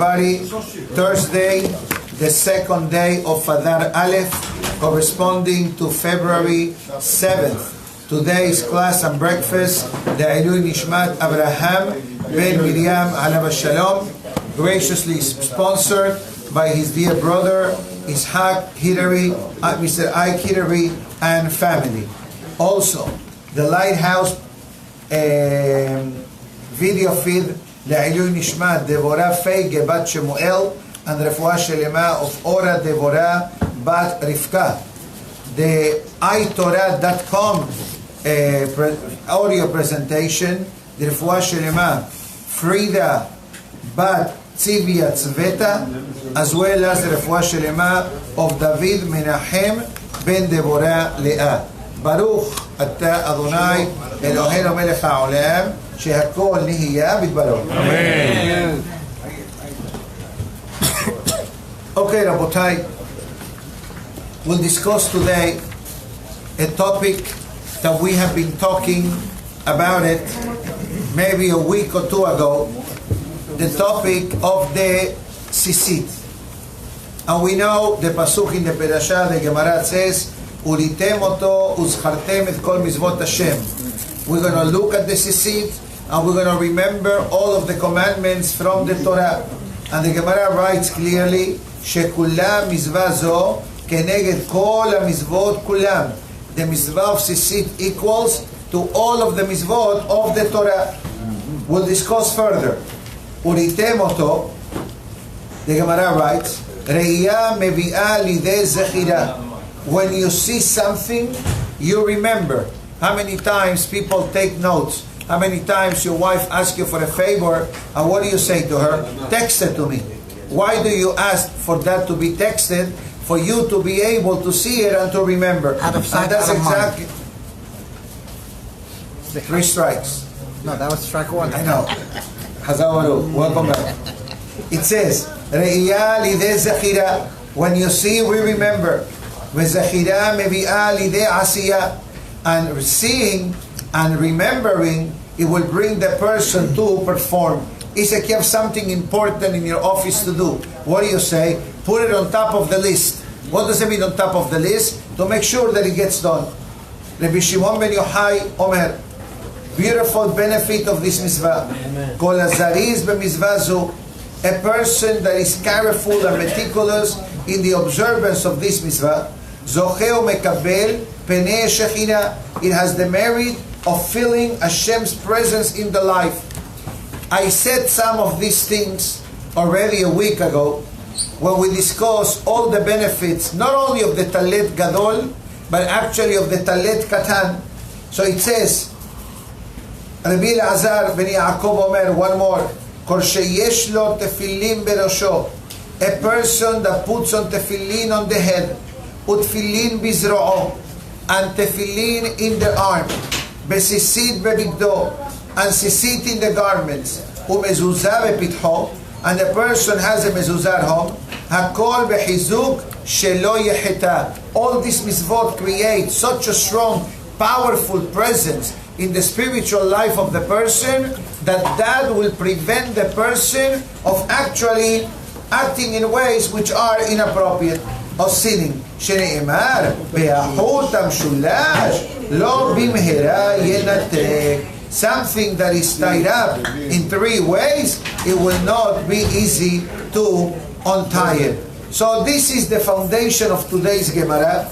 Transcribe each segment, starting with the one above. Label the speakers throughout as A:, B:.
A: everybody. Thursday, the second day of Adar Aleph, corresponding to February 7th. Today's class and breakfast, the Elui Nishmat Abraham Ben Miriam Alav Shalom, graciously sponsored by his dear brother Ishaq Hidari, Mr. Ike Hidari, and family. Also, the Lighthouse video feed, לעילוי נשמת דבורה פייגה בת שמואל and רפואה שלמה of Ora Devora bat Rivka. The iTorah.com audio presentation, the רפואה שלמה Frida bat Tzivia Tzveta, as well as the רפואה שלמה of David Menachem ben Devora Leah. ברוך אתה אדוני אלוהינו מלך העולם שהכל נהיה בדברו.
B: Amen.
A: Okay, Rabotai, we'll discuss today a topic that we have been talking about it maybe a week or two ago, the topic of the sisit. And we know the pasuk in the Perashah, the Gemara says, Uritem oto uzchartem et kol mizvot Hashem. We're going to look at the sisit and we're going to remember all of the commandments from the Torah. And the Gemara writes clearly, Shekula mizvah zo keneged kol ha-mizvot kulam. The mizvah of sisit equals to all of the mizvot of the Torah. We'll discuss further. Uritem oto, the Gemara writes, Re'iyah mevi'ah lidei zechira. When you see something, you remember. How many times people take notes? How many times your wife asks you for a favor, and what do you say to her? Text it to me. Why do you ask for that to be texted? For you to be able to see it and to remember.
C: Out of sight,
A: and that's
C: out of
A: exactly
C: mind.
A: 3 strikes.
C: No, that was strike one.
A: I know. Hazawaru, welcome back. It says, Re'iyah lidei zechira. When you see, we remember. V'zechira mevi'ah lidei asiyah. And seeing and remembering, it will bring the person to perform. It's like you have something important in your office to do. What do you say? Put it on top of the list. What does it mean on top of the list? To make sure that it gets done. Rabbi Shimon ben Yochai Omer, beautiful benefit of this mitzvah. Kol hazariz b'mitzvah zu, a person that is careful and meticulous in the observance of this mitzvah, zocheu mekabel penei shechina, it has the merit of feeling Hashem's presence in the life. I said some of these things already a week ago when we discussed all the benefits, not only of the Talet Gadol, but actually of the Talet Katan. So it says, Rabbi Elazar ben Yaakov Omer, one more, Kol sheyesh lo tefillin berosho, a person that puts on tefillin on the head, utfillin bizro'o, and tefillin in the arm, besisit bebigdo, and sisit in the garments, umezuzah bepitho, and the person has a mezuzah at home, hakol behizuk shelo yecheta. All these mitzvot create such a strong, powerful presence in the spiritual life of the person that will prevent the person of actually acting in ways which are inappropriate or sinning. שנאמר, בהחוט המשולש לא במהרה ינתק. Something that is tied up in 3 ways, it will not be easy to untie it. So this is the foundation of today's Gemara.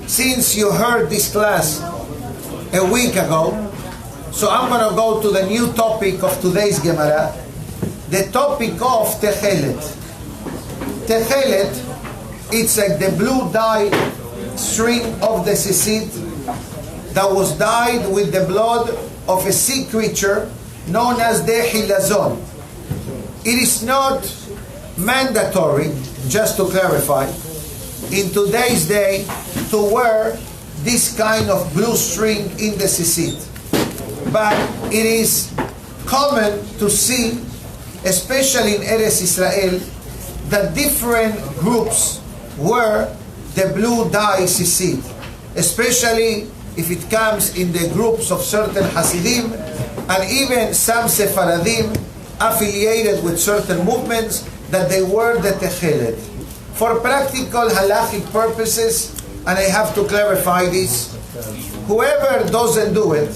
A: Since you heard this class a week ago, so I'm going to go to the new topic of today's Gemara, the topic of Techelet. Techelet, it's like the blue dye string of the sisit that was dyed with the blood of a sea creature known as the hilazon. It is not mandatory, just to clarify, in today's day to wear this kind of blue string in the sisit. But it is common to see, especially in Eretz Israel, that different groups wear the blue dye sisit, especially if it comes in the groups of certain Hasidim and even some Sephardim affiliated with certain movements, that they wear the techelet. For practical halachic purposes, and I have to clarify this, whoever doesn't do it,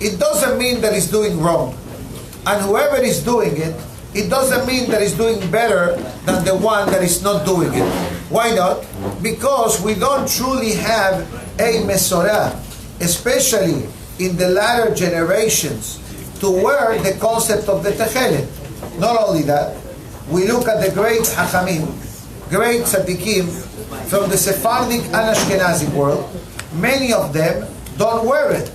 A: it doesn't mean that he's doing wrong. And whoever is doing it, it doesn't mean that he's doing better than the one that is not doing it. Why not? Because we don't truly have a mesorah, especially in the latter generations, to wear the concept of the techelet. Not only that, we look at the great Hachamim, great tzaddikim from the Sephardic and Ashkenazi world. Many of them don't wear it,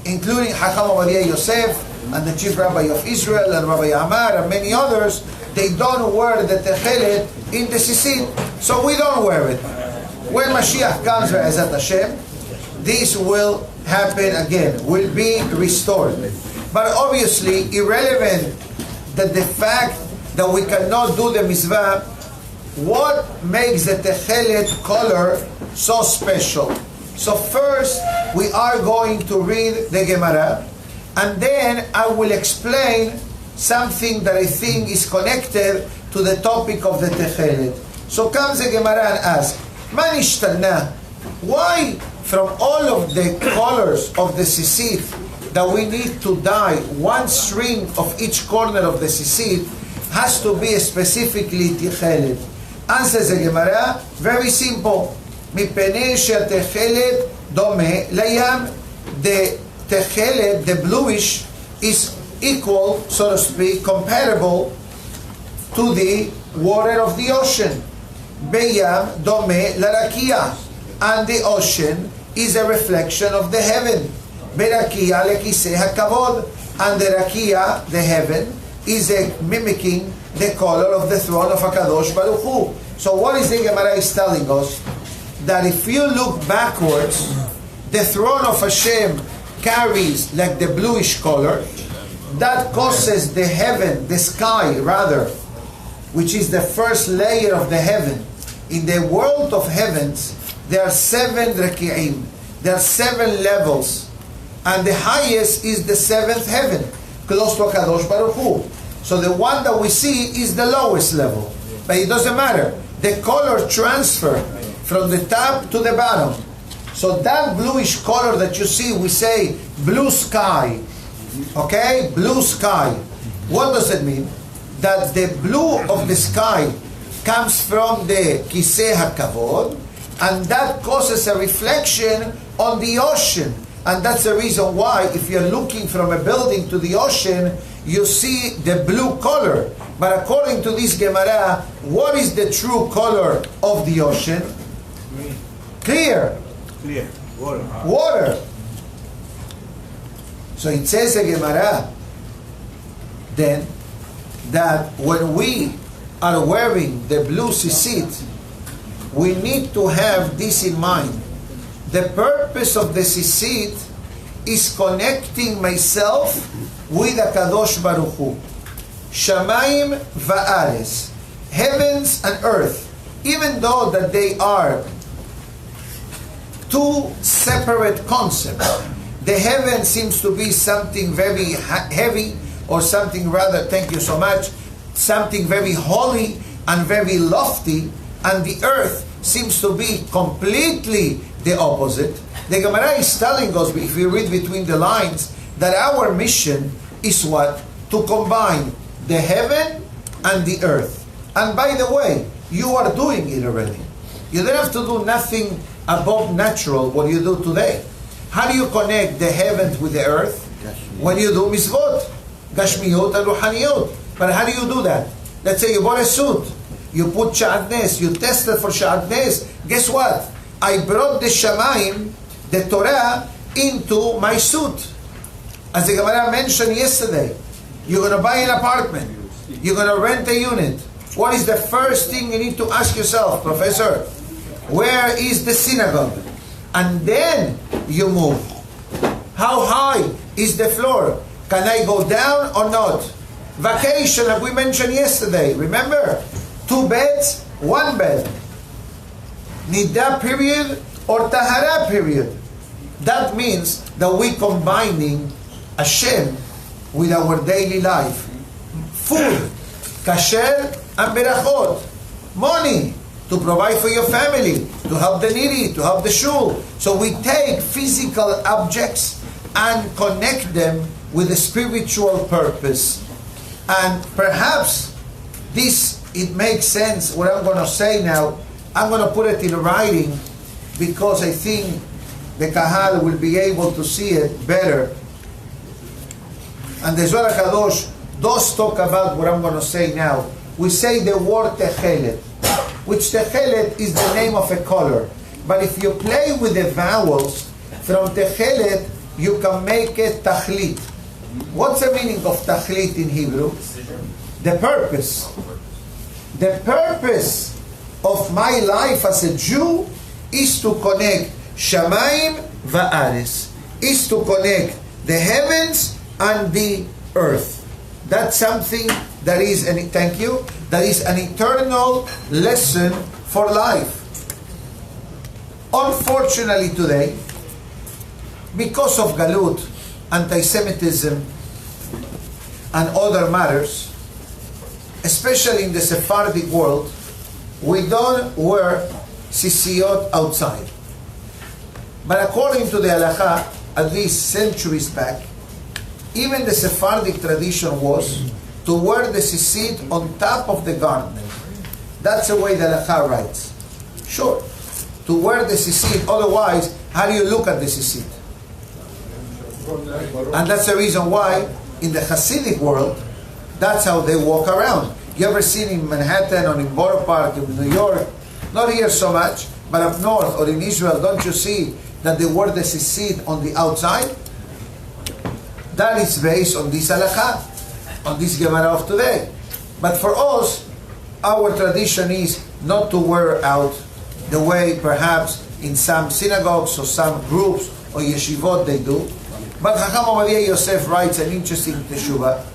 A: including Hakam Yosef and the chief rabbi of Israel and Rabbi Amar and many others. They don't wear the techelet in the sisit, so we don't wear it. When Mashiach comes, Be'ezat Hashem, this will happen again, will be restored. But obviously, irrelevant that the fact that we cannot do the mitzvah, what makes the techelet color so special? So first, we are going to read the Gemara, and then I will explain something that I think is connected to the topic of the techelet. So comes the Gemara and asks, Man ishtalna? Why from all of the colors of the sisit that we need to dye one string of each corner of the sisit has to be specifically techelet? Answers the Gemara, very simple. מפני שהתכלת דומה לים. The techelet, the bluish, is equal, so to speak, comparable to the water of the ocean. Beyam dome larakia, and the ocean is a reflection of the heaven. Berakia lekiseh hakavod, and the rakia, the heaven, is mimicking the color of the throne of HaKadosh Baruch Hu. So what is the Gemara is telling us? That if you look backwards, the throne of Hashem carries like the bluish color. That causes the heaven, the sky rather, which is the first layer of the heaven. In the world of heavens, there are 7 raki'im. There are 7 levels. And the highest is the 7th heaven, close to HaKadosh Baruch Hu. So the one that we see is the lowest level. But it doesn't matter. The color transfer from the top to the bottom. So that bluish color that you see, we say blue sky. Okay? Blue sky. What does it mean? That the blue of the sky comes from the Kiseh HaKavod, and that causes a reflection on the ocean. And that's the reason why, if you're looking from a building to the ocean, you see the blue color. But according to this Gemara, what is the true color of the ocean? Clear. Water. Water. So it says in Gemara then that when we are wearing the blue sisit, we need to have this in mind. The purpose of the sisit is connecting myself with HaKadosh Baruch Hu. Shamayim va'ares, heavens and earth, even though that they are two separate concepts. The heaven seems to be something very heavy, or something rather, thank you so much, something very holy and very lofty, and the earth seems to be completely the opposite. The Gemara is telling us, if we read between the lines, that our mission is what? To combine the heaven and the earth. And by the way, you are doing it already. You don't have to do nothing above natural what you do today. How do you connect the heavens with the earth? When you do mitzvot, gashmiyot and ruhaniyot. But how do you do that? Let's say you bought a suit, you put sha'adnes, you tested for sha'adnes. Guess what? I brought the shamayim, the Torah, into my suit. As the Gemara mentioned yesterday, you're going to buy an apartment, you're going to rent a unit. What is the first thing you need to ask yourself, Professor? Where is the synagogue? And then you move. How high is the floor? Can I go down or not? Vacation, like we mentioned yesterday. Remember? 2 beds, 1 bed. Nida period or Tahara period. That means that we're combining Hashem with our daily life. Food, kasher and berachot. Money, to provide for your family, to help the needy, to help the shul. So we take physical objects and connect them with a spiritual purpose. And perhaps this, it makes sense what I'm going to say now. I'm going to put it in writing because I think the Kahal will be able to see it better. And the Zohar HaKadosh does talk about what I'm going to say now. We say the word techelet, which techelet is the name of a color. But if you play with the vowels, from techelet you can make it tachlit. What's the meaning of tachlit in Hebrew? The purpose. The purpose of my life as a Jew is to connect Shamayim va'aris, is to connect the heavens and the earth. That's something that is, thank you, that is an eternal lesson for life. Unfortunately today, because of Galut, anti-Semitism, and other matters, especially in the Sephardic world, we don't wear sisiyot outside. But according to the halakha, at least centuries back, even the Sephardic tradition was to wear the sisit on top of the garment. That's the way the halakha writes. Sure, to wear the sisit, otherwise, how do you look at the sisit? And that's the reason why in the Hasidic world, that's how they walk around. You ever seen in Manhattan or in Borough Park in New York? Not here so much, but up north or in Israel, don't you see that they wear the sisit on the outside? That is based on this halakha, on this Gemara of today. But for us, our tradition is not to wear out the way perhaps in some synagogues or some groups or yeshivot they do. But Chacham Ovadia Yosef writes an interesting teshuvah,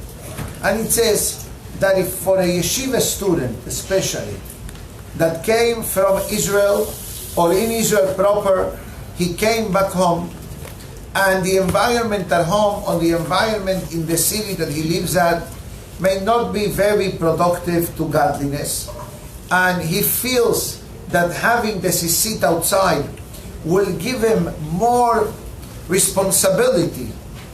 A: and it says that if for a yeshiva student especially, that came from Israel or in Israel proper, he came back home, and the environment at home or the environment in the city that he lives at may not be very productive to godliness, and he feels that having the sisit outside will give him more responsibility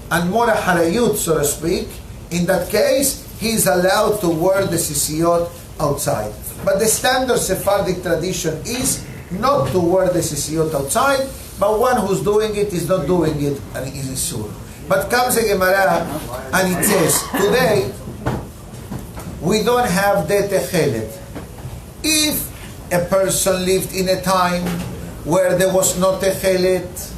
A: and more harayut, so to speak. In that case, he is allowed to wear the sisiyot outside. But the standard Sephardic tradition is not to wear the sisiyot outside, but one who's doing it is not doing it and is isur. But comes a Gemara and it says, today we don't have the techelet. If a person lived in a time where there was no techelet,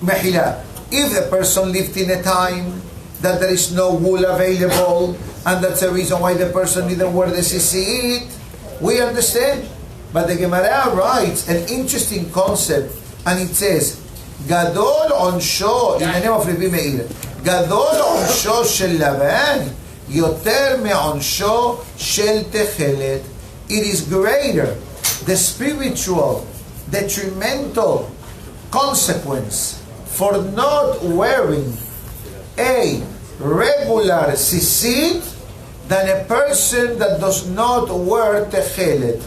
A: mehila, if a person lived in a time that there is no wool available, and that's the reason why the person didn't wear the sisit, we understand. But the Gemara writes an interesting concept, and it says, Gadol onsho, in the name of Rabbi Meir, Gadol onsho shel Lavan, yoter me'onsho shel techelet. It is greater, the spiritual, detrimental consequence for not wearing a regular sisit than a person that does not wear techelet.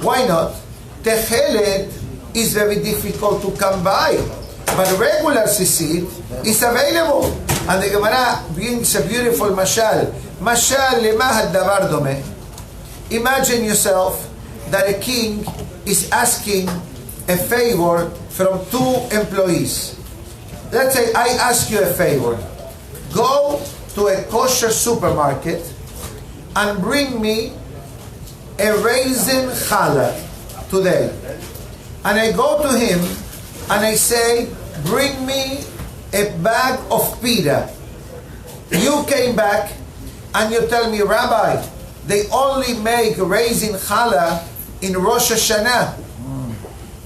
A: Why not? Techelet is very difficult to come by, but regular sisit is available. And the Gemara brings a beautiful mashal. Mashal lema hadavar domeh. Imagine yourself that a king is asking a favor from two employees. Let's say I ask you a favor. Go to a kosher supermarket and bring me a raisin challah today. And I go to him and I say, bring me a bag of pita. You came back and you tell me, Rabbi, they only make raisin challah in Rosh Hashanah.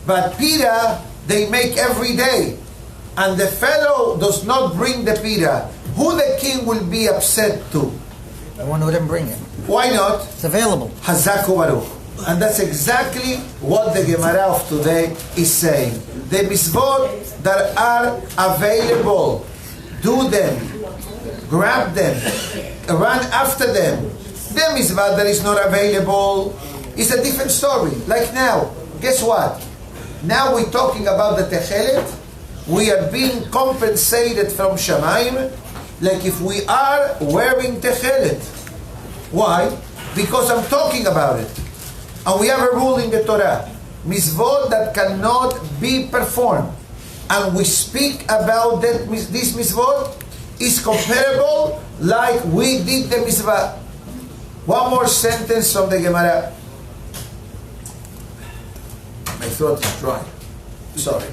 A: But pita, they make every day. And the fellow does not bring the pita. Who the king will be upset to?
B: The one who didn't bring it.
A: Why not?
B: It's available.
A: Hazaku Baruch. And that's exactly what the Gemara of today is saying. The mitzvot that are available, do them. grab them, run after them. The mitzvah that is not available is a different story. Like now, guess what? Now we're talking about the techelet. We are being compensated from Shamayim like if we are wearing techelet. Why? Because I'm talking about it. And we have a rule in the Torah. Mitzvot that cannot be performed. And we speak about that this mitzvot is comparable like we did the mitzvah. One more sentence from the Gemara. My throat is dry. Sorry.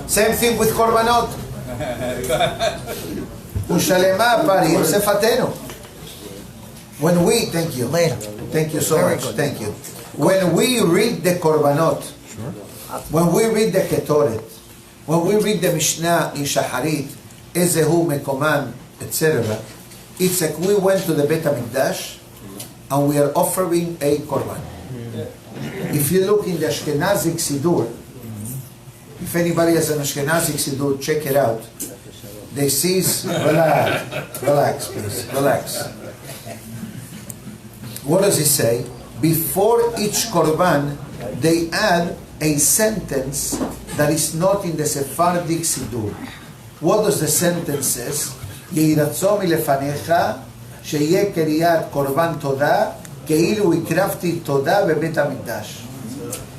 A: Same thing with korbanot. Ushalema parim sefatenu. When we, thank you. Thank you so much. Thank you. When we read the korbanot, when we read the ketoret, when we read the Mishnah in Shaharit, Ezehu Mekoman, etc., it's like we went to the Beit HaMikdash and we are offering a korban. If you look in the Ashkenazic Sidur, if anybody has an Ashkenazic Sidur, check it out. They see, relax, please, relax. What does it say? Before each korban, they add a sentence that is not in the Sephardic Sidur. What does the sentence says? יהי מלפניך שיהיה קריאת קורבן תודה כאילו הקרבתי תודה בבית המקדש.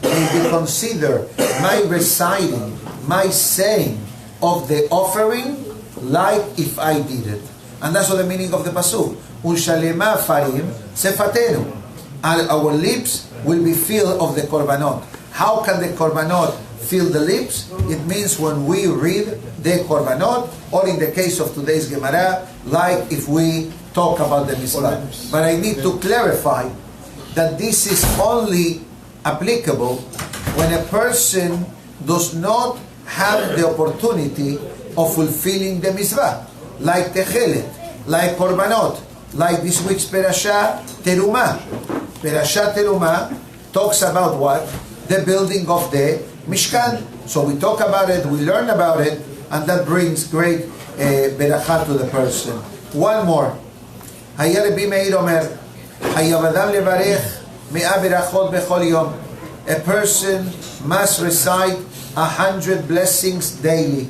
A: May they consider my reciting, my saying of the offering like if I did it. And that's what the meaning of the pasuk. Unshalema farim sefatenu. Our lips will be filled of the korbanot. How can the korbanot fill the lips? It means when we read the korbanot, or in the case of today's Gemara, like if we talk about the mitzvah. But I need to clarify that this is only applicable when a person does not have the opportunity of fulfilling the mitzvah, like techelet, like korbanot, like this week's Perashah Terumah. Perashah Terumah talks about what? The building of the Mishkan. So we talk about it, we learn about it, and that brings great beracha to the person. One more. היה רבי מאיר אומר, היבדם לברך 100 ברכות בכל יום. A person must recite 100 blessings daily.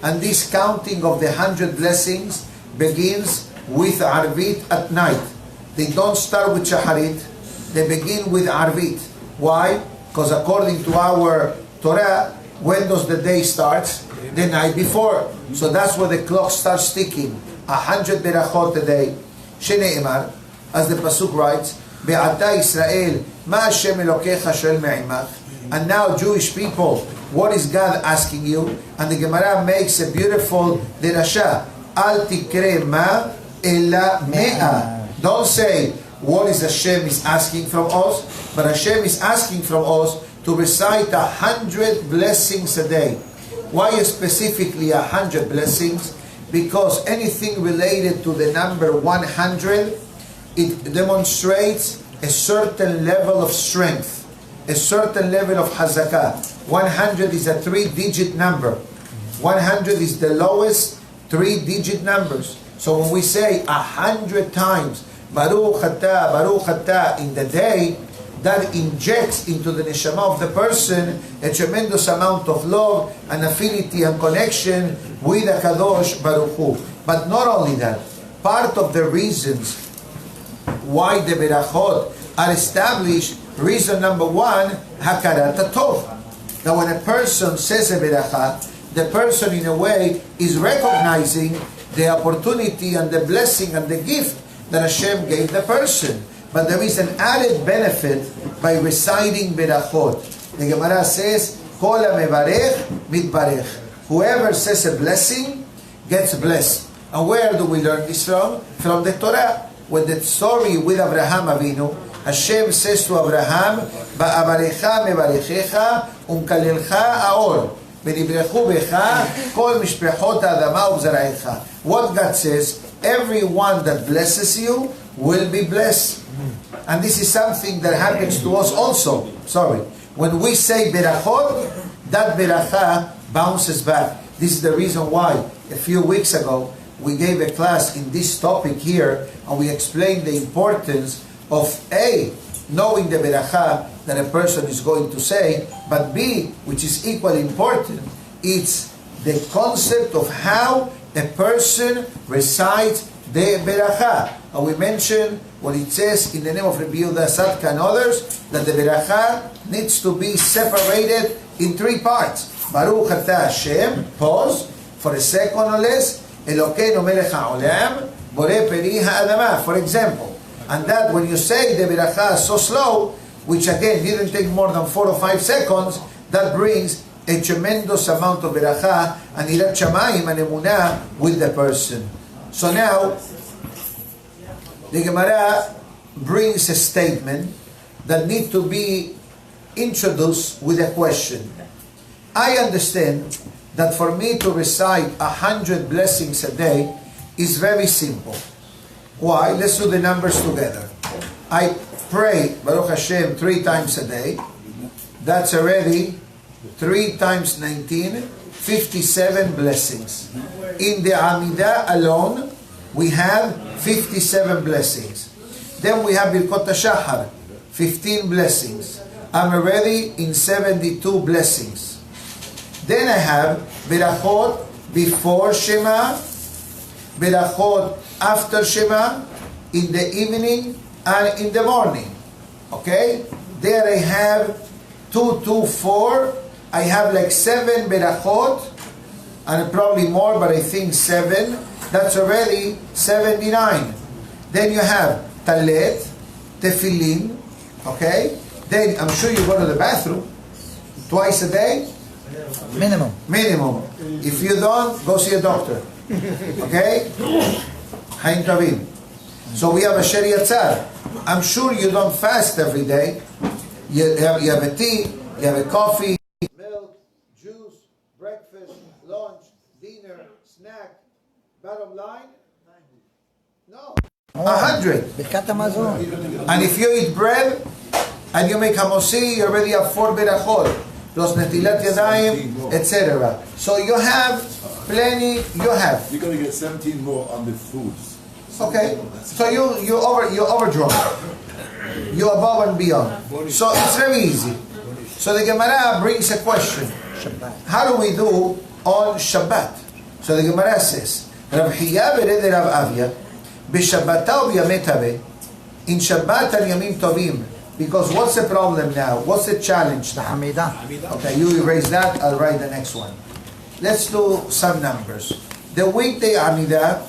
A: And this counting of the 100 blessings begins with Arvit at night. They don't start with Shaharit, they begin with Arvit. Why? Because according to our Torah, when does the day start? The night before. So that's where the clock starts ticking. 100 berachot a day. Shene'emar, as the pasuk writes, Be'ata Israel, ma Hashem Elokecha shel me'imach. And now Jewish people, what is God asking you? And the Gemara makes a beautiful derasha. Al tikre ma ela me'a. Don't say what is Hashem is asking from us, but Hashem is asking from us to recite 100 blessings a day. Why specifically 100 blessings? Because anything related to the number 100, it demonstrates a certain level of strength, a certain level of hazakah. 100 is a 3-digit number. 100 is the lowest 3-digit numbers. So when we say 100 times Baruch Atah in the day, that injects into the neshama of the person a tremendous amount of love and affinity and connection with HaKadosh Baruch Hu. But not only that, part of the reasons why the berachot are established, reason number one, hakarat hatov. Now when a person says a beracha, the person in a way is recognizing the opportunity and the blessing and the gift that Hashem gave the person. But there is an added benefit by reciting berachot. The Gemara says, Kol hamevarech mitbarech. Whoever says a blessing gets blessed. And where do we learn this from? From the Torah. When the story with Abraham Avinu, Hashem says to Abraham, Ba'avarecha mevarechecha umkalelcha aor. V'nibrechu becha kol mishpechot ha'adama u'zara'echa. What God says, everyone that blesses you will be blessed. And this is something that happens to us also. Sorry. When we say berachot, that beracha bounces back. This is the reason why a few weeks ago we gave a class in this topic here, and we explained the importance of A, knowing the beracha that a person is going to say, but B, which is equally important, it's the concept of how a person recites the beracha. And we mentioned what it says in the name of Rabbi Sadka and others, that the beracha needs to be separated in three parts. Baruch atah Hashem, pause, for a second or less, Elokeinu melech ha'olam, borei peri ha'adamah, for example. And that when you say the beracha so slow, which again didn't take more than 4 or 5 seconds, that brings a tremendous amount of beracha and irat shamayim and emunah with the person. So now, the Gemara brings a statement that needs to be introduced with a question. I understand that for me to recite 100 blessings a day is very simple. Why? Let's do the numbers together. I pray, Baruch Hashem, 3 times a day. That's already 3 times 19, 57 blessings. In the Amidah alone, we have 57 blessings. Then we have Birkot HaShachar, 15 blessings. I'm already in 72 blessings. Then I have Berachot before Shema, Berachot after Shema, in the evening and in the morning. Okay? There I have 2, 2, 4. I have like 7 Berachot, and probably more, but I think 7. That's already 79. Then you have Talet, Tefillin, okay? Then I'm sure you go to the bathroom twice a day.
B: Minimum.
A: If you don't, go see a doctor. Okay? Chaim Tovim. So we have a Sheriatzar. I'm sure you don't fast every day. You have a tea, you have a coffee, milk, juice, breakfast, lunch, dinner, snack. Bottom line? No. 100.
B: Birkat Hamazon.
A: And if you eat bread and you make hamosi, you already have 4 berachot, plus netilat yadayim, etc. So you have plenty. You're
C: going to get 17 more on the foods.
A: Okay. So you overdraw. You above and beyond. So it's very easy. So the Gemara brings a question. How do we do on Shabbat? So the Gemara says, Rav Hiya bered Rav Avia, b'Shabbata u'b'Yamei in Shabbat and Yamim Tovim. Because what's the problem now? What's the challenge
B: The
A: now?
B: Hamidah.
A: Okay, you erase that, I'll write the next one. Let's do some numbers. The weekday Amidah,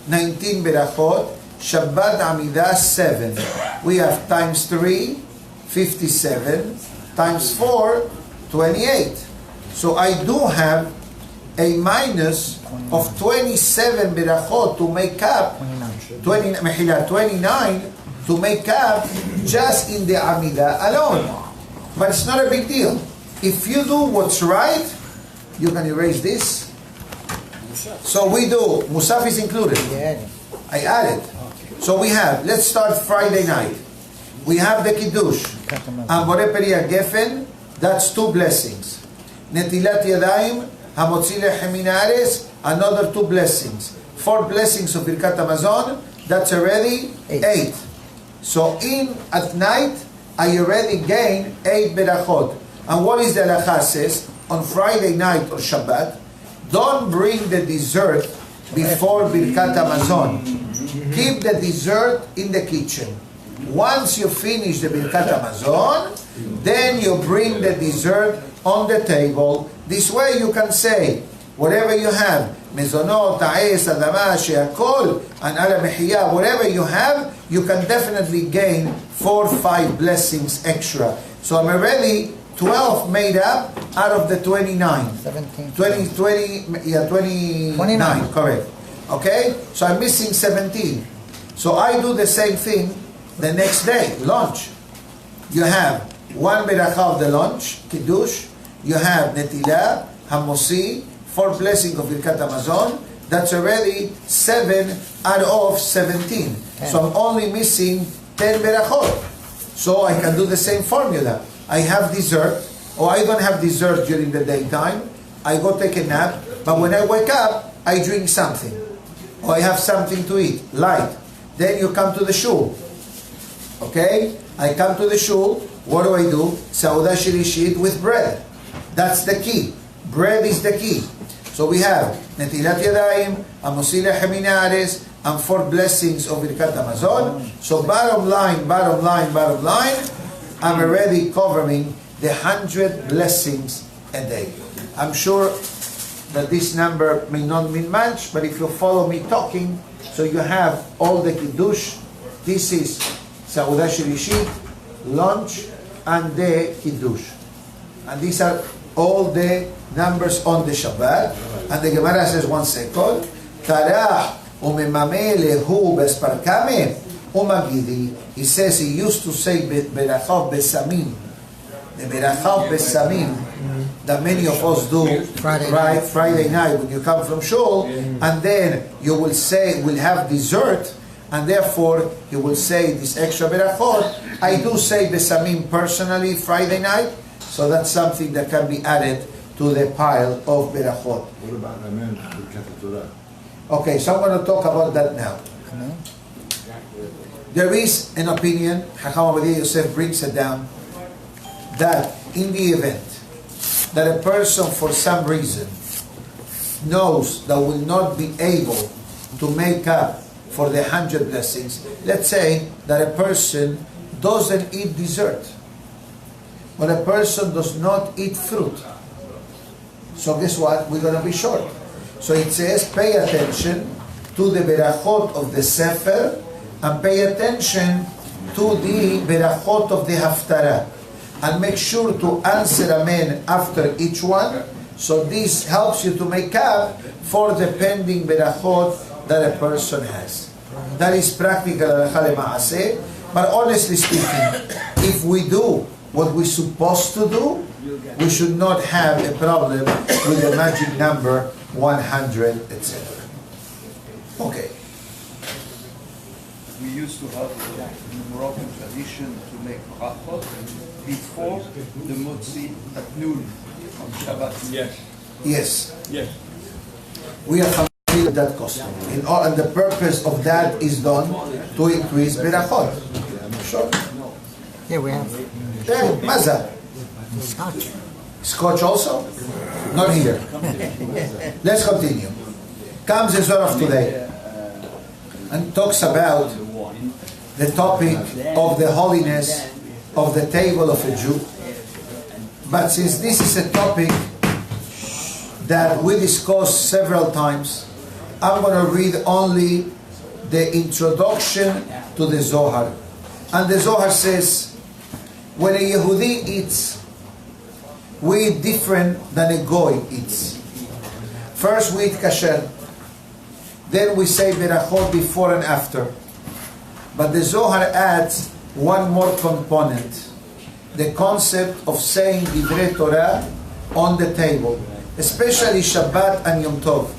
A: 19 Berachot, Shabbat Amidah, 7. We have times 3, 57, times 4, 28. So I do have a minus of 27 Berachot to make up, 29 to make up just in the Amidah alone. But it's not a big deal. If you do what's right, you can erase this. So we do, Musaf is included.
B: Yeah.
A: I added. So we have, let's start Friday night. We have the Kiddush. Ambore Peria Gefen, that's 2 blessings. Netilat Yadayim, Hamotzi Lechem Min Haaretz, another 2 blessings. 4 blessings of Birkat Hamazon, that's already 8. So at night, I already gained 8 berachot. And what is the halakha says? On Friday night or Shabbat, don't bring the dessert before Birkat Hamazon. Keep the dessert in the kitchen. Once you finish the Birkat Hamazon, then you bring the dessert on the table. This way you can say, whatever you have, mezonot, ta'es, adama, she'akol, and ala mehiya, whatever you have, you can definitely gain 4 or 5 blessings extra. So I'm already 12 made up out of the 29.
B: 17.
A: 29, correct. Okay? So I'm missing 17. So I do the same thing the next day, lunch. You have 1 beracha of the lunch, Kiddush. You have Netilah, Hamosi, 4 blessings of Birkat Hamazon. That's already 7 out of 17. So I'm only missing 10 berachot. So I can do the same formula. I have dessert, or I don't have dessert during the daytime. I go take a nap, but when I wake up, I drink something. Or I have something to eat, light. Then you come to the shul. Okay? I come to the shul. What do? Sauda shirishit with bread. That's the key. Bread is the key. So we have Netilat Yadayim, Amosi Lechem Min Haaretz, and 4 blessings of Birkat Hamazon. So bottom line, I'm already covering the 100 blessings a day. I'm sure that this number may not mean much, but if you follow me talking, so you have all the Kiddush. This is Sauda Shirishit, lunch, and the Kiddush. And these are all the numbers on the Shabbat. And the Gemara says, 1 second, Tarah umemame lehu besparkame umagidi. He says he used to say Berachav Besamim. The Berachav Besamim that many of us do Friday night when you come from shul, and then you will say, will have dessert, and therefore you will say this extra berachot. I do say Besamim personally Friday night, so that's something that can be added to the pile of berachot.
C: What about Amen?
A: Okay, so I'm going to talk about that now. There is an opinion, Hakam Rabbi Yosef brings it down, that in the event that a person for some reason knows that will not be able to make up for the 100 blessings, let's say that a person doesn't eat dessert, but a person does not eat fruit. So guess what? We're going to be short. So it says, pay attention to the berachot of the Sefer and pay attention to the berachot of the Haftarah. And make sure to answer Amen after each one. So this helps you to make up for the pending berachot that a person has. That is practical halakha lema'aseh. But honestly speaking, if we do what we're supposed to do, we should not have a problem with the magic number 100, etc. Okay.
D: We used to have in Moroccan tradition to make brachot before the motzi at noon on Shabbat.
E: Yes.
A: Yes.
E: Yes.
A: We are familiar with that custom. And the purpose of that is done to increase berachot. Sure.
B: Yeah, we have
A: Yeah, maza.
B: Scotch.
A: Scotch also? Not here. Let's continue. Comes the Zohar of today and talks about the topic of the holiness of the table of a Jew. But since this is a topic that we discussed several times, I'm going to read only the introduction to the Zohar. And the Zohar says, when a Yehudi eats, we eat different than a Goy eats. First we eat kasher, then we say berachot before and after. But the Zohar adds one more component, the concept of saying divrei Torah on the table, especially Shabbat and Yom Tov.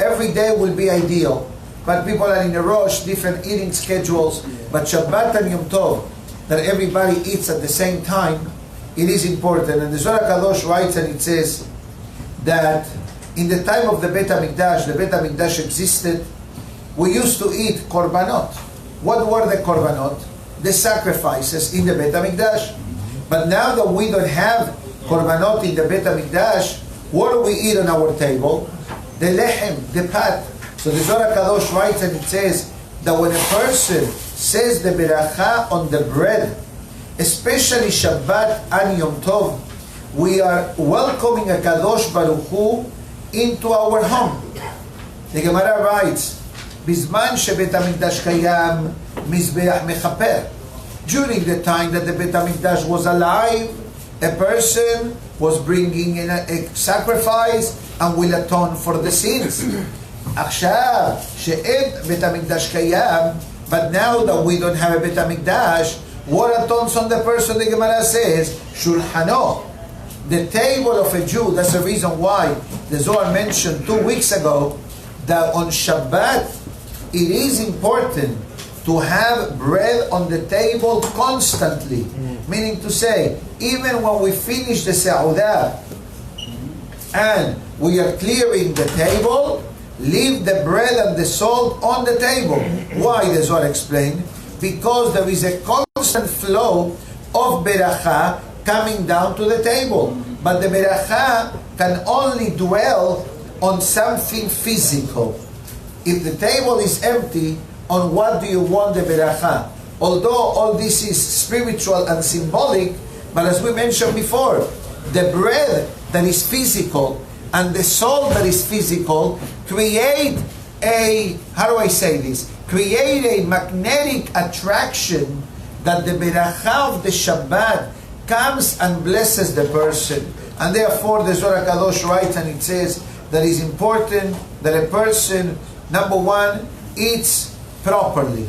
A: Every day will be ideal, but people are in a rush, different eating schedules, but Shabbat and Yom Tov, that everybody eats at the same time, it is important. And the Zohar Kadosh writes, and it says that in the time of the Bet HaMikdash existed, we used to eat korbanot. What were the korbanot? The sacrifices in the Bet HaMikdash. But now that we don't have korbanot in the Bet HaMikdash, what do we eat on our table? The lechem, the pat. So the Zohar Kadosh writes, and it says that when a person says the beracha on the bread, especially Shabbat and Yom Tov, we are welcoming a Kadosh Baruch Hu into our home. The Gemara writes, Bizman shebet HaMikdash kayam mizbeach mechaper. During the time that the Bet HaMikdash was alive, a person was bringing in a sacrifice and will atone for the sins. עכשיו שאין בית המקדש קיים, but now that we don't have a Bet HaMikdash, what atones on the person? The Gemara says, Shulchano, the table of a Jew. That's the reason why the Zohar mentioned 2 weeks ago that on Shabbat it is important to have bread on the table constantly. Meaning to say, even when we finish the Sa'udah and we are clearing the table, leave the bread and the salt on the table. Why, the Zohar explained? Because there is a constant flow of beracha coming down to the table. But the beracha can only dwell on something physical. If the table is empty, on what do you want the beracha? Although all this is spiritual and symbolic, but as we mentioned before, the bread that is physical and the salt that is physical create a, how do I say this? Create a magnetic attraction that the beracha of the Shabbat comes and blesses the person. And therefore the Zohar Kadosh writes, and it says that it's important that a person, number one, eats properly.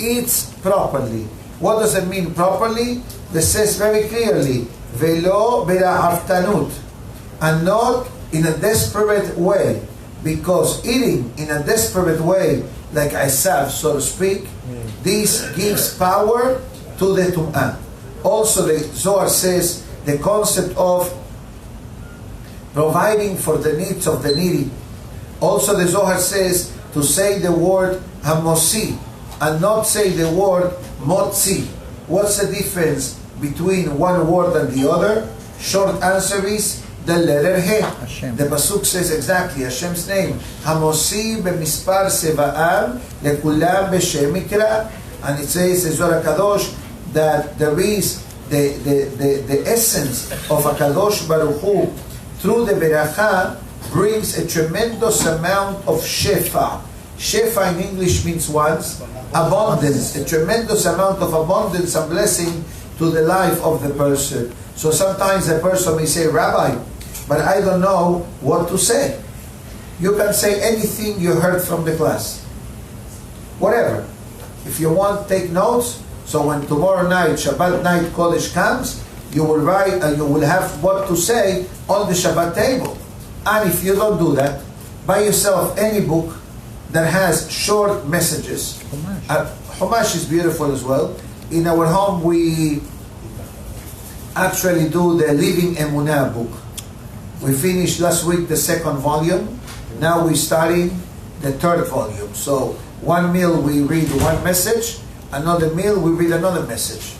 A: Eats properly. What does it mean properly? This says very clearly, velo bera'aftanut, and not in a desperate way, because eating in a desperate way, like Isaf, so to speak, this gives power to the tum'ah. Also the Zohar says the concept of providing for the needs of the needy. Also the Zohar says to say the word hamosi and not say the word motzi. What's the difference between one word and the other? Short answer is the letter He.
B: Hashem.
A: The Pasuk says exactly Hashem's name. Hamosi b'mispar seva'am lekulam b'shem mikra. And it says in Zohar Kadosh that there is the essence of HaKadosh Baruch Hu through the beracha brings a tremendous amount of shefa. Shefa in English means once abundance, a tremendous amount of abundance and blessing to the life of the person. So sometimes a person may say, Rabbi, but I don't know what to say. You can say anything you heard from the class. Whatever. If you want, take notes. So when tomorrow night, Shabbat night college comes, you will write and you will have what to say on the Shabbat table. And if you don't do that, buy yourself any book that has short messages. Chumash is beautiful as well. In our home, we actually do the Living Emunah book. We finished last week the second volume. Now we're starting the third volume. So one meal we read one message, another meal we read another message.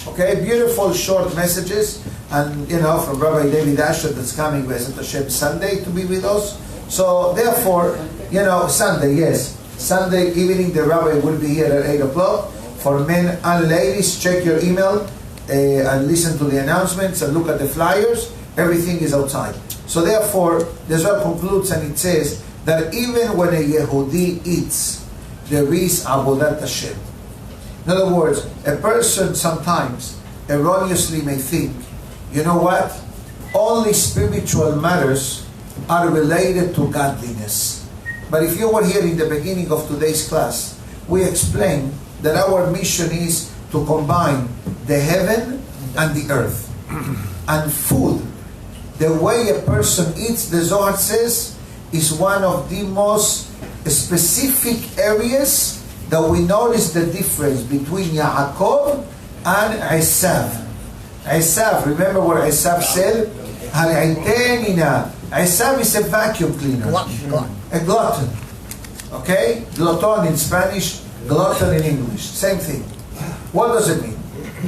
A: Okay, beautiful short messages, and from Rabbi David Asher that's coming with Hashem Sunday to be with us. So therefore, Sunday, yes, Sunday evening the Rabbi will be here at 8 o'clock. For men and ladies, check your email and listen to the announcements and look at the flyers. Everything is outside. So therefore, the Zohar concludes and it says that even when a Yehudi eats, there is Avodat Hashem. In other words, a person sometimes erroneously may think, you know what? Only spiritual matters are related to godliness. But if you were here in the beginning of today's class, we explained that our mission is to combine the heaven and the earth. And food, the way a person eats, the Zohar says, is one of the most specific areas that we notice the difference between Yaakov and Esav. Esav, remember what Esav said? Esav is a vacuum cleaner. A glutton. Okay? Glutton in Spanish, glutton in English. Same thing. What does it mean?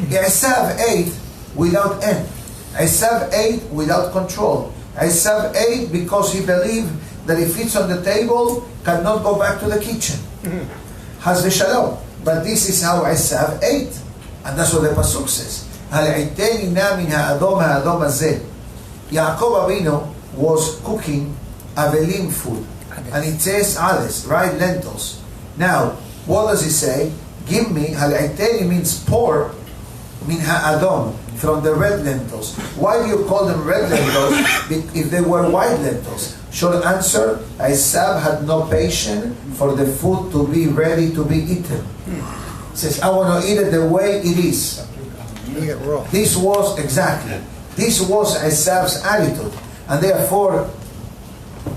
A: Esav ate without end. Esav ate without control. Esav ate because he believed that if it's on the table, cannot go back to the kitchen. Has the shalom. But this is how Esav ate. And that's what the Pasuk says. Yaakov Avinu was cooking avelim food. And it says ades, right? Lentils. Now, what does it say? Give me, hal'aiteni means pour, min ha'adom, from the red lentils. Why do you call them red lentils if they were white lentils? Short answer, Esav had no patience for the food to be ready to be eaten. He says, I want to eat it the way it is.
B: Eat it raw.
A: This was Esav's attitude. And therefore,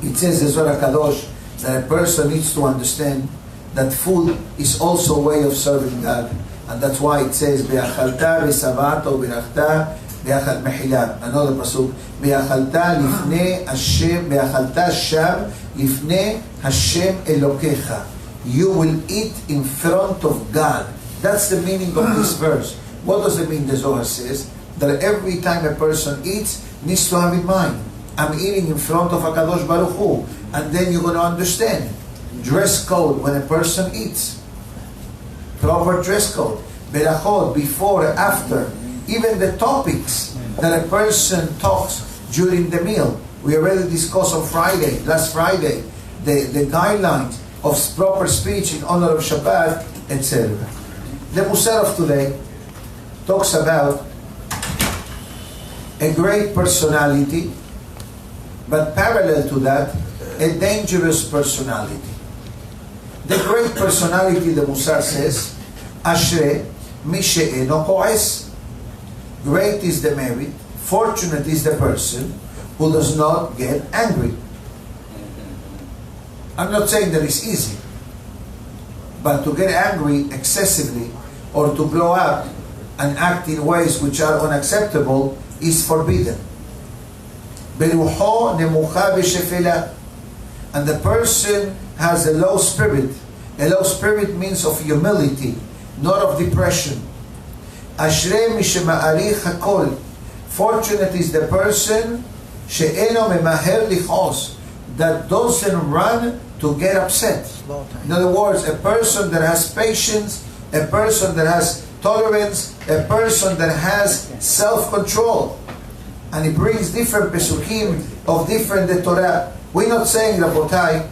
A: it says in Zohar Kadosh that a person needs to understand that food is also a way of serving God. And that's why it says, Be'achalta v'savato v'rachta be'achal mehila. Another pasuk, Be'achalta lifnei Hashem, Be'achalta sham lifnei Hashem Elokecha. You will eat in front of God. That's the meaning of this verse. What does it mean? The Zohar says that every time a person eats, needs to have in mind, I'm eating in front of HaKadosh Baruch Hu. And then you're going to understand. Dress code when a person eats. Proper dress code. Berachot, before, after. Even the topics that a person talks during the meal. We already discussed on last Friday, the guidelines of proper speech in honor of Shabbat, etc. The Musar of today talks about a great personality, but parallel to that, a dangerous personality. The great personality, the Musar says, Ashre mi she'eno ko'es. Great is the merit, fortunate is the person who does not get angry. I'm not saying that it's easy, but to get angry excessively or to blow up and act in ways which are unacceptable is forbidden. Beruho nemucha v'shefela. And the person has a low spirit. A low spirit means of humility, not of depression. Ashrei mishema'arich hakol. Fortunate is the person she'eno memaher lichos, that doesn't run to get upset. In other words, a person that has patience, a person that has tolerance, a person that has self-control. And he brings different pesukim of different the Torah. We're not saying, Rabotai,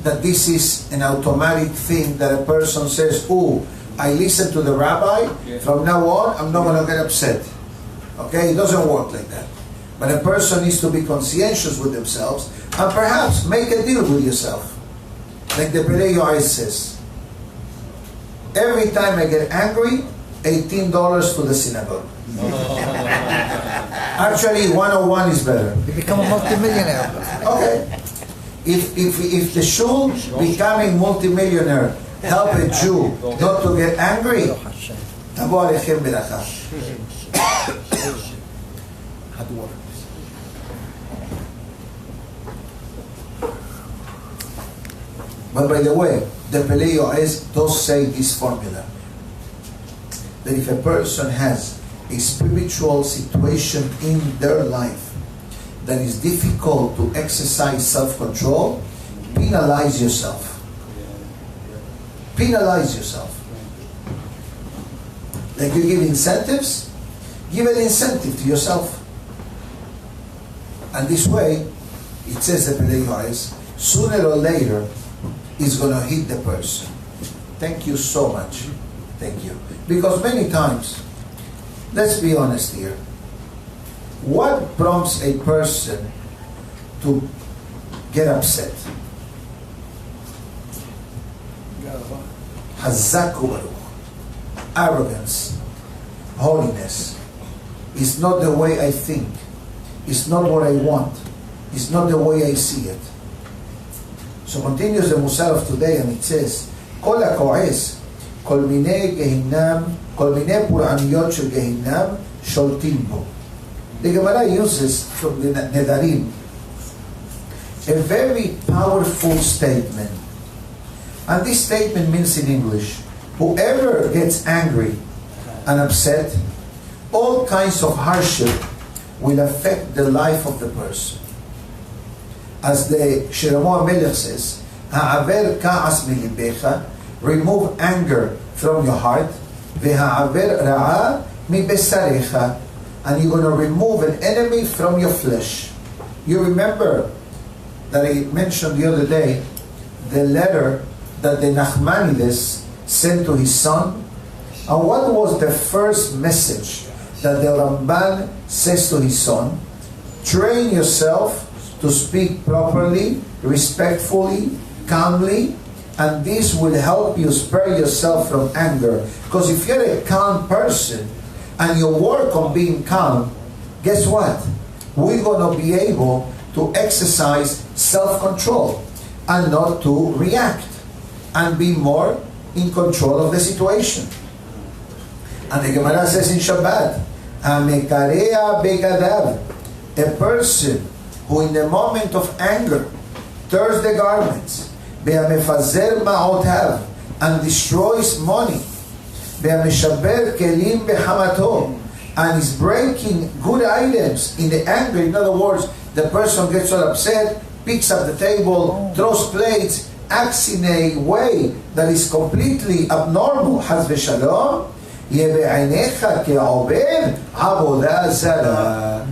A: that this is an automatic thing that a person says, oh, I listen to the rabbi, from now on, I'm not going to get upset. Okay? It doesn't work like that. But a person needs to be conscientious with themselves and perhaps make a deal with yourself. Like the Perei Yoais says, every time I get angry, $18 to the synagogue. Actually, 101 is better.
B: You become a multimillionaire.
A: Okay. If the shul becoming multimillionaire help a Jew not to get angry, tabo alechem beracha. But by the way, the Perei Yoais does say this formula, that if a person has a spiritual situation in their life that is difficult to exercise self-control, penalize yourself. Penalize yourself. Like you give incentives, give an incentive to yourself. And this way, it says the Perei Yoais, sooner or later, it's going to hit the person. Thank you so much. Thank you. Because many times, let's be honest here, what prompts a person to get upset? Hazaku baruch. Arrogance, holiness. It's not the way I think. It's not what I want. It's not the way I see it. So continues the Musar of today, and it says, Kol ha'ko'es, kol minei gehinam, kol minei pur'aniyot shel gehinam, sholtim bo. The Gemara uses from the Nedarim a very powerful statement. And this statement means in English, whoever gets angry and upset, all kinds of hardship will affect the life of the person. As the Shlomo HaMelech says, Ha'aver ka'as milibecha, remove anger from your heart, ve'ha'aver ra'a mibesarecha, and you're going to remove an enemy from your flesh. You remember that I mentioned the other day the letter that the Nachmanides sent to his son. And what was the first message that the Ramban says to his son? Train yourself to speak properly, respectfully, calmly, and this will help you spare yourself from anger. Because if you're a calm person and you work on being calm, guess what? We're going to be able to exercise self-control. and not to react and be more in control of the situation. And the Gemara says in Shabbat, "Hamekarea begadav," a person who in the moment of anger tears the garments, "Be'amefazer ma'otav," and destroys money, "Be'ameshaber kelim behamato," and is breaking good items in the anger. In other words, the person gets all upset, picks up the table, throws plates, acts in a way that is completely abnormal, Haz v'shalom, "Yebe'ainecha ke'ober avodah zara,"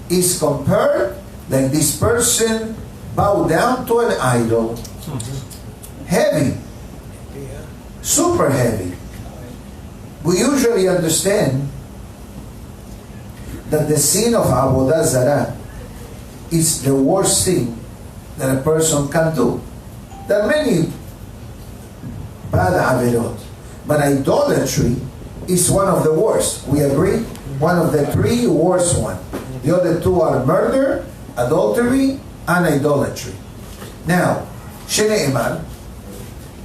A: is compared like this person bow down to an idol. Heavy, super heavy. We usually understand that the sin of avodah zara is the worst thing that a person can do. There are many bad averot, but idolatry is one of the worst. We agree? One of the three worst ones. The other two are murder, adultery, and idolatry. Now, Shene'eman,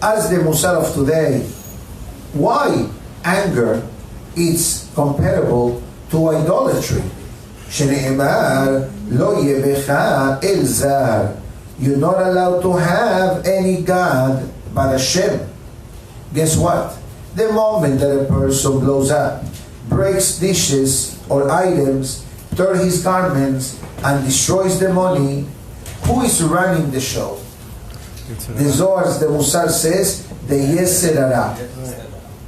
A: as the Musar of today, why anger is comparable to idolatry? Shene'emar lo yebecha el zar. You're not allowed to have any God but Hashem. Guess what? The moment that a person blows up, breaks dishes or items, tears his garments, and destroys the money, who is running the show? The Zohar, the Musar says, the Yetzer Hara.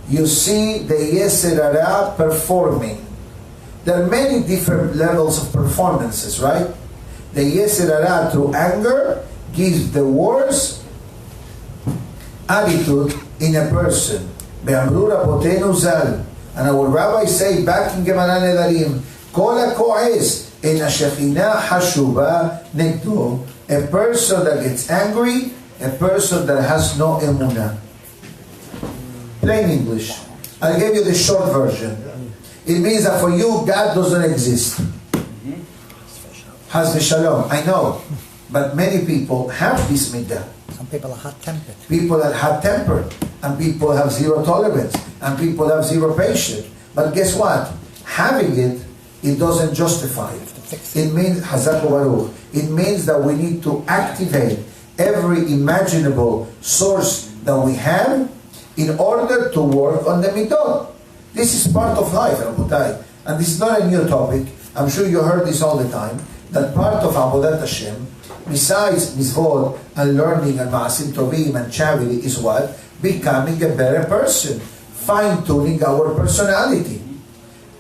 A: You see the Yetzer Hara performing. There are many different levels of performances, right? The Yetzer Hara through anger gives the worst attitude in a person. Be'amrura potenu zal. And our rabbis say back in Gemara Nedarim, Kol ha'ko'ez en ha'shechina hashuba negdo. A person that gets angry, a person that has no emunah. Plain English. I'll give you the short version. It means that for you, God doesn't exist. Haz v'shalom. I know. But many people have this midah.
B: Some people are hot-tempered.
A: People are hot-tempered. And people have zero tolerance. And people have zero patience. But guess what? Having it, it doesn't justify it. It means, Hazak Baruch, it means that we need to activate every imaginable source that we have in order to work on the midot. This is part of life, Rabotai. And this is not a new topic. I'm sure you heard this all the time. That part of Avodat Hashem, besides mitzvot and learning and ma'asim tovim and charity, is what? Becoming a better person. Fine-tuning our personality.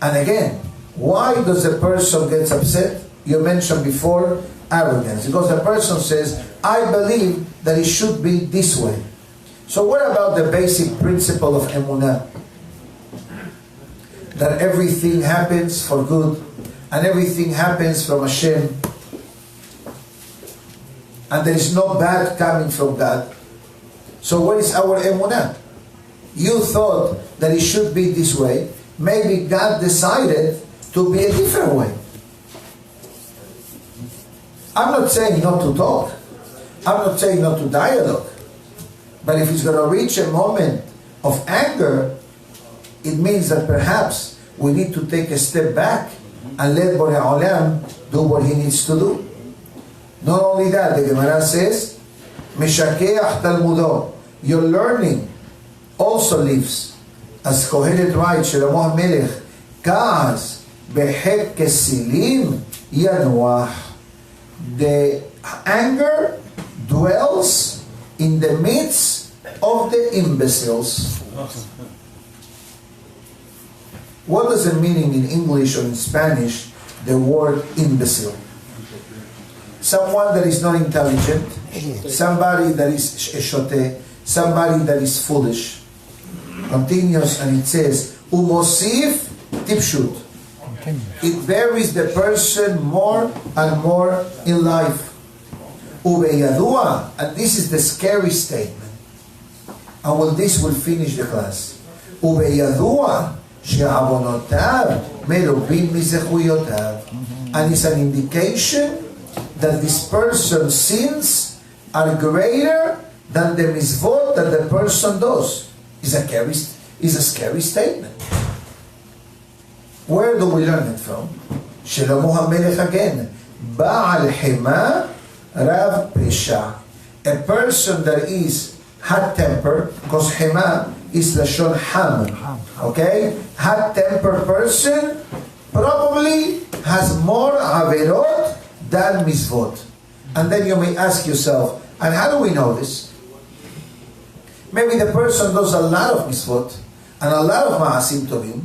A: And again, why does the person get upset? You mentioned before, arrogance. Because the person says, I believe that it should be this way. So what about the basic principle of emunah? That everything happens for good, and everything happens from Hashem, and there is no bad coming from God. So what is our emunah? You thought that it should be this way. Maybe God decided to be a different way. I'm not saying not to talk. I'm not saying not to dialogue. But if it's going to reach a moment of anger, it means that perhaps we need to take a step back and let Borei Olam do what he needs to do. Not only that, the Gemara says, Meshakeach Talmudo, your learning also lives. As Kohelet writes, Shlomo HaMelech, Ka'az Behet Kesilim Yanuach. The anger dwells in the midst of the imbeciles. What does it mean in English or in Spanish, the word imbecile? Someone that is not intelligent, somebody that is shote, somebody that is foolish. Continues and it says, Umosif tipshut. It varies the person more and more in life. Ubeyadua, and this is the scary statement. And well, this will finish the class. Ubeyadua. And it's an indication that this person's sins are greater than the mitzvot that the person does. Is a scary statement. Where do we learn it from? Shlomo HaMelech again. Ba'al Hema Rav Pesha. A person that is hot temper, because Hema is Lashon Ham. Okay? Hot temper person probably has more averot than mitzvot. And then you may ask yourself, and how do we know this? Maybe the person does a lot of mitzvot and a lot of ma'asim tovim,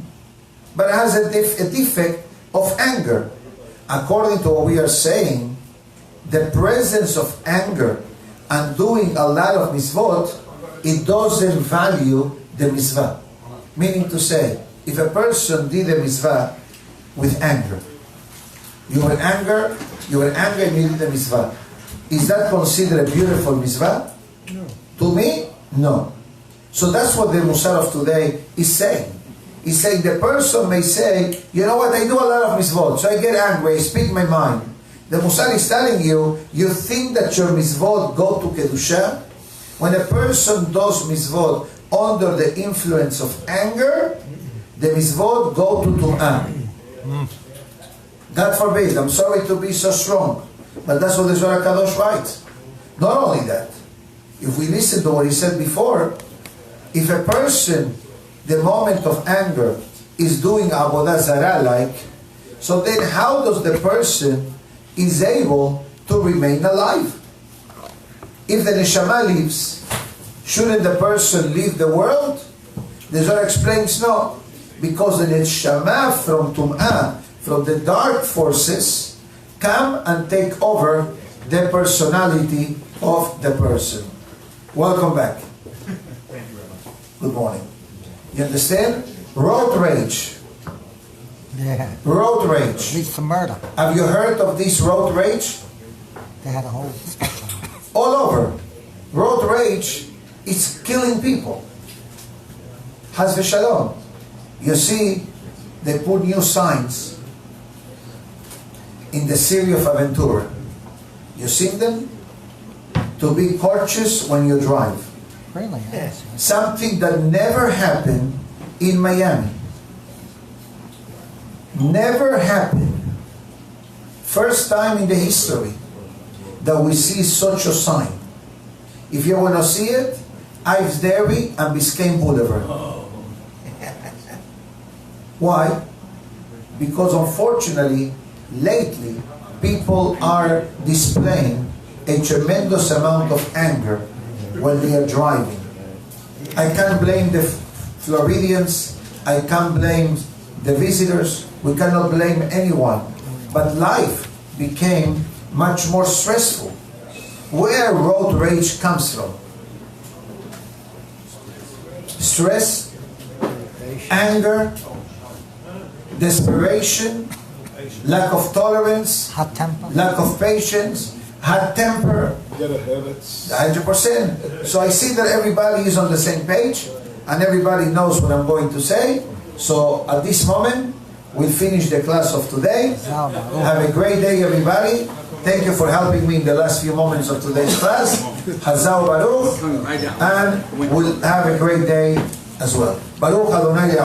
A: but has a defect of anger. According to what we are saying, the presence of anger and doing a lot of mitzvot, it doesn't value the mitzvah. Meaning to say, if a person did a mitzvah with anger, you were angry and you did the mitzvah, is that considered a beautiful mitzvah? No. To me, no. So that's what the Musar of today is saying. He's saying the person may say, you know what, I do a lot of mitzvot, so I get angry, I speak my mind. The Musar is telling you, you think that your mitzvot go to Kedusha? When a person does mitzvot under the influence of anger, the mitzvot go to Tum'ah. God forbid, I'm sorry to be so strong, but that's what the Zohar Kadosh writes. Not only that, if we listen to what he said before, if a person, the moment of anger, is doing Avodah Zarah like, so then how does the person is able to remain alive? If the neshama leaves, shouldn't the person leave the world? The Zohar explains no, because the neshama from Tum'ah, from the dark forces, come and take over the personality of the person. Welcome back. Good morning. You understand? Road rage.
B: Yeah.
A: Road rage.
B: Leads to murder.
A: Have you heard of this road rage?
B: They had a whole spectrum.
A: All over. Road rage is killing people. Haz v'shalom. You see, they put new signs in the city of Aventura. You see them? To be cautious when you drive.
B: Really? Yes.
A: Something that never happened in Miami. Never happened. First time in the history that we see such a sign. If you want to see it, Ives Dairy and Biscayne Boulevard. Why? Because unfortunately, lately, people are displaying a tremendous amount of anger when they are driving. I can't blame the Floridians, I can't blame the visitors, we cannot blame anyone. But life became much more stressful. Where road rage comes from? Stress, anger, desperation, lack of tolerance,
B: Hot temper.
A: lack of patience, hot temper,
C: Get a habits.
A: 100%. So I see that everybody is on the same page and everybody knows what I'm going to say. So at this moment, we'll finish the class of today. Have a great day, everybody. Thank you for helping me in the last few moments of today's class. Hazau Baruch. And we'll have a great day as well. Baruch Adonai